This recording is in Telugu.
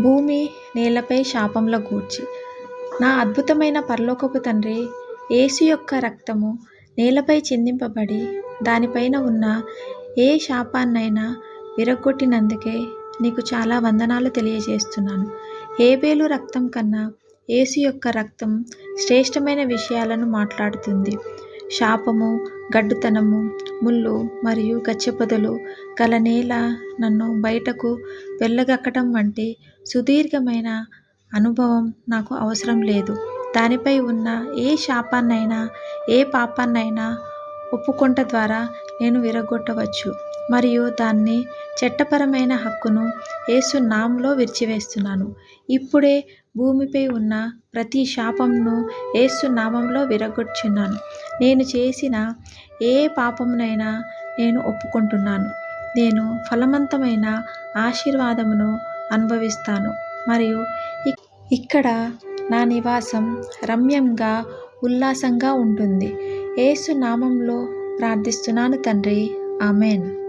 భూమి నేలపై శాపంల గూర్చి. నా అద్భుతమైన పరలోకపు తండ్రి, యేసు యొక్క రక్తము నేలపై చిందింపబడి దానిపైన ఉన్న ఏ శాపాన్నైనా విరగ్గొట్టినందుకే నీకు చాలా వందనాలు తెలియజేస్తున్నాను. హేబేలు రక్తం కన్నా యేసు యొక్క రక్తం శ్రేష్టమైన విషయాలను మాట్లాడుతుంది. శాపము, గడ్డుతనము, ముళ్ళు మరియు గచ్చపొదలు గల నేల నన్ను బయటకు వెళ్ళగక్కటం వంటి సుదీర్ఘమైన అనుభవం నాకు అవసరం లేదు. దానిపై ఉన్న ఏ శాపాన్నైనా, ఏ పాపాన్నైనా ఒప్పుకొనుట ద్వారా నేను విరగ్గొట్టవచ్చు మరియు దాన్ని చట్టపరమైన హక్కును యేసు నామములో విరిచివేస్తున్నాను. ఇప్పుడే భూమిపై ఉన్న ప్రతి శాపమును యేసు నామములో విరగ్గొట్టుచున్నాను. నేను చేసిన ఏ పాపమునైనా నేను ఒప్పుకొంటున్నాను. నేను ఫలవంతమైన ఆశీర్వాదమును అనుభవిస్తాను మరియు ఇక్కడ నా నివాసం రమ్యంగా, ఉల్లాసంగా ఉంటుంది. యేసు నామములో ప్రార్థిస్తున్నాను తండ్రి. ఆమేన్.